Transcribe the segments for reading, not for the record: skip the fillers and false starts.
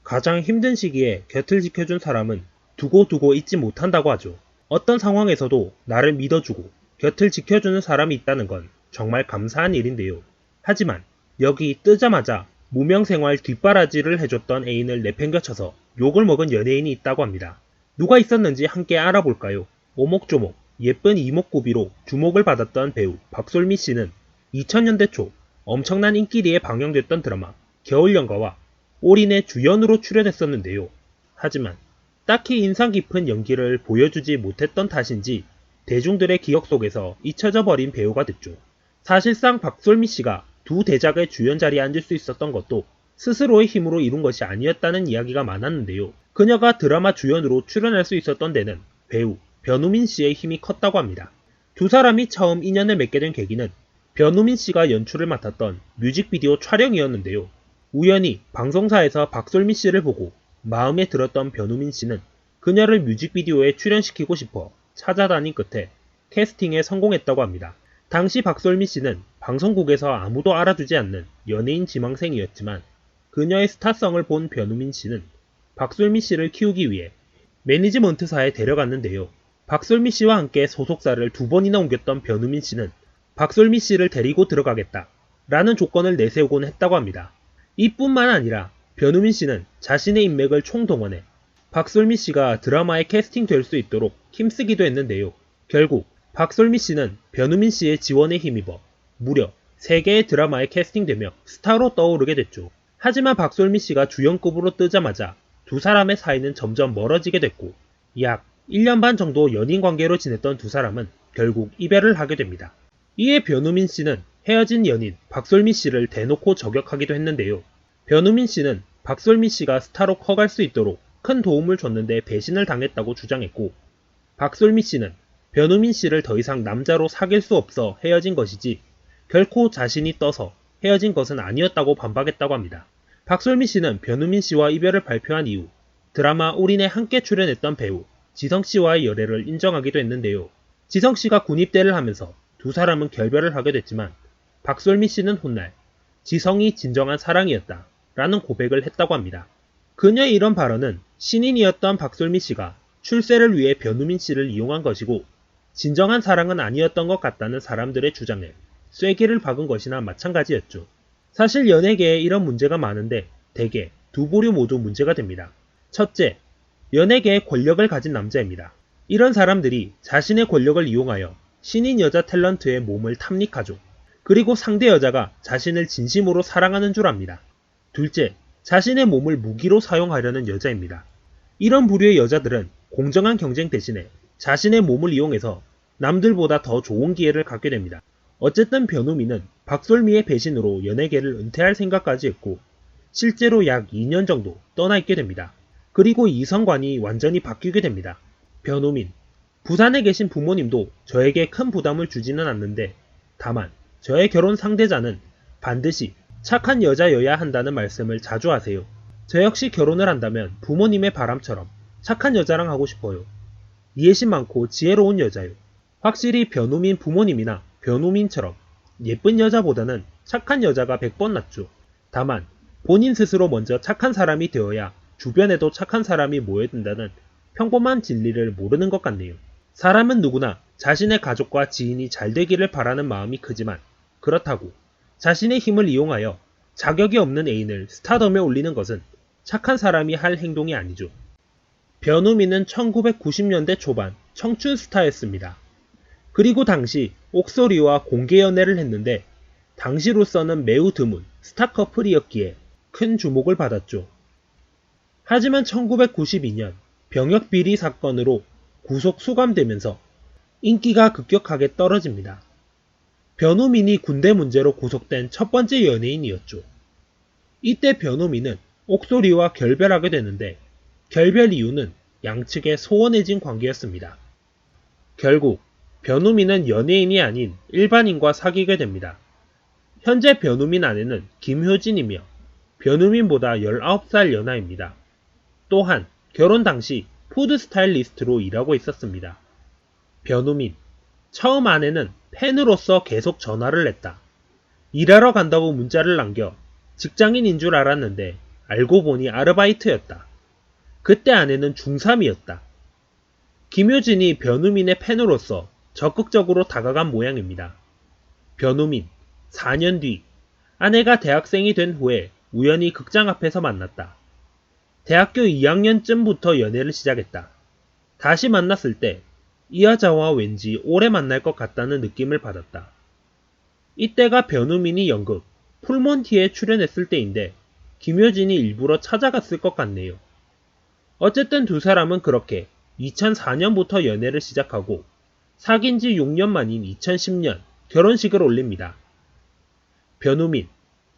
가장 힘든 시기에 곁을 지켜준 사람은 두고두고 잊지 못한다고 하죠. 어떤 상황에서도 나를 믿어주고 곁을 지켜주는 사람이 있다는 건 정말 감사한 일인데요. 하지만 여기 뜨자마자 무명생활 뒷바라지를 해줬던 애인을 내팽겨쳐서 욕을 먹은 연예인이 있다고 합니다. 누가 있었는지 함께 알아볼까요? 오목조목 예쁜 이목구비로 주목을 받았던 배우 박솔미 씨는 2000년대 초 엄청난 인기리에 방영됐던 드라마 겨울연가와 올인의 주연으로 출연했었는데요. 하지만 딱히 인상 깊은 연기를 보여주지 못했던 탓인지 대중들의 기억 속에서 잊혀져 버린 배우가 됐죠. 사실상 박솔미 씨가 두 대작의 주연 자리에 앉을 수 있었던 것도 스스로의 힘으로 이룬 것이 아니었다는 이야기가 많았는데요. 그녀가 드라마 주연으로 출연할 수 있었던 데는 배우 변우민 씨의 힘이 컸다고 합니다. 두 사람이 처음 인연을 맺게 된 계기는 변우민 씨가 연출을 맡았던 뮤직비디오 촬영이었는데요. 우연히 방송사에서 박솔미 씨를 보고 마음에 들었던 변우민 씨는 그녀를 뮤직비디오에 출연시키고 싶어 찾아다닌 끝에 캐스팅에 성공했다고 합니다. 당시 박솔미 씨는 방송국에서 아무도 알아주지 않는 연예인 지망생이었지만 그녀의 스타성을 본 변우민 씨는 박솔미 씨를 키우기 위해 매니지먼트사에 데려갔는데요. 박솔미 씨와 함께 소속사를 2번이나 옮겼던 변우민 씨는 박솔미 씨를 데리고 들어가겠다 라는 조건을 내세우곤 했다고 합니다. 이뿐만 아니라 변우민 씨는 자신의 인맥을 총동원해 박솔미 씨가 드라마에 캐스팅될 수 있도록 힘쓰기도 했는데요. 결국 박솔미 씨는 변우민 씨의 지원에 힘입어 무려 3개의 드라마에 캐스팅되며 스타로 떠오르게 됐죠. 하지만 박솔미 씨가 주연급으로 뜨자마자 두 사람의 사이는 점점 멀어지게 됐고 약 1년 반 정도 연인 관계로 지냈던 두 사람은 결국 이별을 하게 됩니다. 이에 변우민 씨는 헤어진 연인 박솔미 씨를 대놓고 저격하기도 했는데요. 변우민 씨는 박솔미 씨가 스타로 커갈 수 있도록 큰 도움을 줬는데 배신을 당했다고 주장했고 박솔미 씨는 변우민 씨를 더 이상 남자로 사귈 수 없어 헤어진 것이지 결코 자신이 떠서 헤어진 것은 아니었다고 반박했다고 합니다. 박솔미 씨는 변우민 씨와 이별을 발표한 이후 드라마 올인에 함께 출연했던 배우 지성 씨와의 열애를 인정하기도 했는데요. 지성 씨가 군입대를 하면서 두 사람은 결별을 하게 됐지만 박솔미 씨는 훗날 지성이 진정한 사랑이었다 라는 고백을 했다고 합니다. 그녀의 이런 발언은 신인이었던 박솔미 씨가 출세를 위해 변우민 씨를 이용한 것이고 진정한 사랑은 아니었던 것 같다는 사람들의 주장에 쐐기를 박은 것이나 마찬가지였죠. 사실 연예계에 이런 문제가 많은데 대개 두 부류 모두 문제가 됩니다. 첫째, 연예계에 권력을 가진 남자입니다. 이런 사람들이 자신의 권력을 이용하여 신인 여자 탤런트의 몸을 탐닉하죠. 그리고 상대 여자가 자신을 진심으로 사랑하는 줄 압니다. 둘째, 자신의 몸을 무기로 사용하려는 여자입니다. 이런 부류의 여자들은 공정한 경쟁 대신에 자신의 몸을 이용해서 남들보다 더 좋은 기회를 갖게 됩니다. 어쨌든 변우미는 박솔미의 배신으로 연예계를 은퇴할 생각까지 했고 실제로 약 2년 정도 떠나 있게 됩니다. 그리고 이성관이 완전히 바뀌게 됩니다. 변우민, 부산에 계신 부모님도 저에게 큰 부담을 주지는 않는데 다만 저의 결혼 상대자는 반드시 착한 여자여야 한다는 말씀을 자주 하세요. 저 역시 결혼을 한다면 부모님의 바람처럼 착한 여자랑 하고 싶어요. 이해심 많고 지혜로운 여자요. 확실히 변우민 부모님이나 변우민처럼 예쁜 여자보다는 착한 여자가 100번 낫죠. 다만 본인 스스로 먼저 착한 사람이 되어야 주변에도 착한 사람이 모여든다는 평범한 진리를 모르는 것 같네요. 사람은 누구나 자신의 가족과 지인이 잘 되기를 바라는 마음이 크지만 그렇다고 자신의 힘을 이용하여 자격이 없는 애인을 스타덤에 올리는 것은 착한 사람이 할 행동이 아니죠. 변우민은 1990년대 초반 청춘 스타였습니다. 그리고 당시 옥소리와 공개 연애를 했는데 당시로서는 매우 드문 스타 커플이었기에 큰 주목을 받았죠. 하지만 1992년 병역 비리 사건으로 구속 수감되면서 인기가 급격하게 떨어집니다. 변우민이 군대 문제로 구속된 첫 번째 연예인이었죠. 이때 변우민은 옥소리와 결별하게 되는데 결별 이유는 양측의 소원해진 관계였습니다. 결국 변우민은 연예인이 아닌 일반인과 사귀게 됩니다. 현재 변우민 아내는 김효진이며 변우민보다 19살 연하입니다. 또한 결혼 당시 푸드 스타일리스트로 일하고 있었습니다. 변우민, 처음 아내는 팬으로서 계속 전화를 했다. 일하러 간다고 문자를 남겨 직장인인 줄 알았는데 알고 보니 아르바이트였다. 그때 아내는 중3이었다. 김효진이 변우민의 팬으로서 적극적으로 다가간 모양입니다. 변우민, 4년 뒤 아내가 대학생이 된 후에 우연히 극장 앞에서 만났다. 대학교 2학년쯤부터 연애를 시작했다. 다시 만났을 때 이 여자와 왠지 오래 만날 것 같다는 느낌을 받았다. 이때가 변우민이 연극 풀몬티에 출연했을 때인데 김효진이 일부러 찾아갔을 것 같네요. 어쨌든 두 사람은 그렇게 2004년부터 연애를 시작하고 사귄 지 6년 만인 2010년 결혼식을 올립니다. 변우민,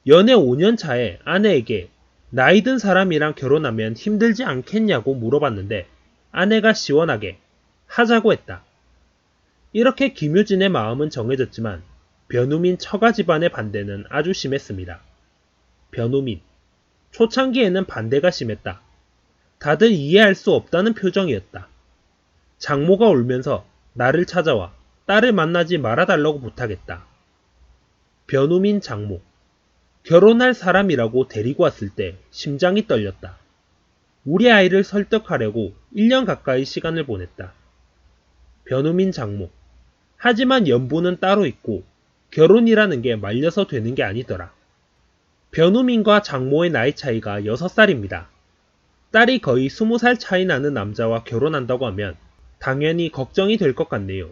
연애 5년 차에 아내에게 나이 든 사람이랑 결혼하면 힘들지 않겠냐고 물어봤는데 아내가 시원하게 하자고 했다. 이렇게 김효진의 마음은 정해졌지만 변우민 처가 집안의 반대는 아주 심했습니다. 변우민, 초창기에는 반대가 심했다. 다들 이해할 수 없다는 표정이었다. 장모가 울면서 나를 찾아와 딸을 만나지 말아달라고 부탁했다. 변우민 장모, 결혼할 사람이라고 데리고 왔을 때 심장이 떨렸다. 우리 아이를 설득하려고 1년 가까이 시간을 보냈다. 변우민 장모, 하지만 연보는 따로 있고 결혼이라는 게 말려서 되는 게 아니더라. 변우민과 장모의 나이 차이가 6살입니다. 딸이 거의 20살 차이 나는 남자와 결혼한다고 하면 당연히 걱정이 될 것 같네요.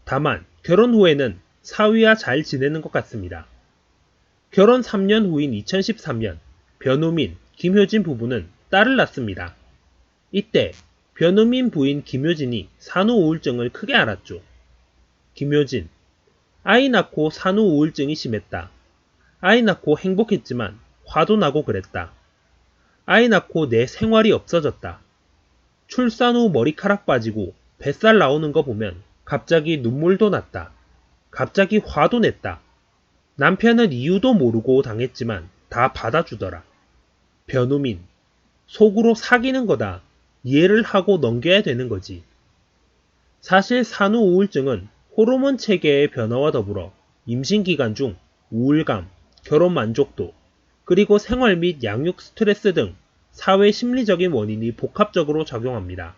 다만 결혼 후에는 사위와 잘 지내는 것 같습니다. 결혼 3년 후인 2013년 변우민, 김효진 부부는 딸을 낳습니다. 이때 변우민 부인 김효진이 산후 우울증을 크게 앓았죠. 김효진, 아이 낳고 산후 우울증이 심했다. 아이 낳고 행복했지만 화도 나고 그랬다. 아이 낳고 내 생활이 없어졌다. 출산 후 머리카락 빠지고 뱃살 나오는 거 보면 갑자기 눈물도 났다. 갑자기 화도 냈다. 남편은 이유도 모르고 당했지만 다 받아주더라. 변우민, 속으로 사귀는 거다. 이해를 하고 넘겨야 되는 거지. 사실 산후 우울증은 호르몬 체계의 변화와 더불어 임신 기간 중 우울감, 결혼 만족도, 그리고 생활 및 양육 스트레스 등 사회 심리적인 원인이 복합적으로 작용합니다.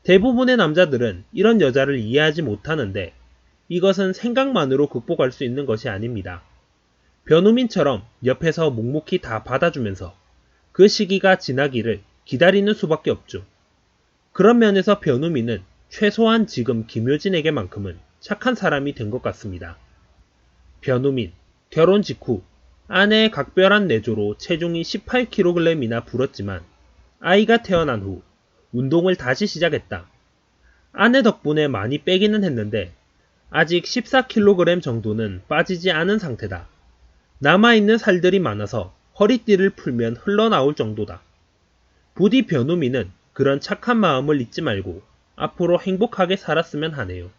대부분의 남자들은 이런 여자를 이해하지 못하는데 이것은 생각만으로 극복할 수 있는 것이 아닙니다. 변우민처럼 옆에서 묵묵히 다 받아주면서 그 시기가 지나기를 기다리는 수밖에 없죠. 그런 면에서 변우민은 최소한 지금 김효진에게만큼은 착한 사람이 된 것 같습니다. 변우민, 결혼 직후 아내의 각별한 내조로 체중이 18kg이나 불었지만 아이가 태어난 후 운동을 다시 시작했다. 아내 덕분에 많이 빼기는 했는데 아직 14kg 정도는 빠지지 않은 상태다. 남아있는 살들이 많아서 허리띠를 풀면 흘러나올 정도다. 부디 변우민은 그런 착한 마음을 잊지 말고 앞으로 행복하게 살았으면 하네요.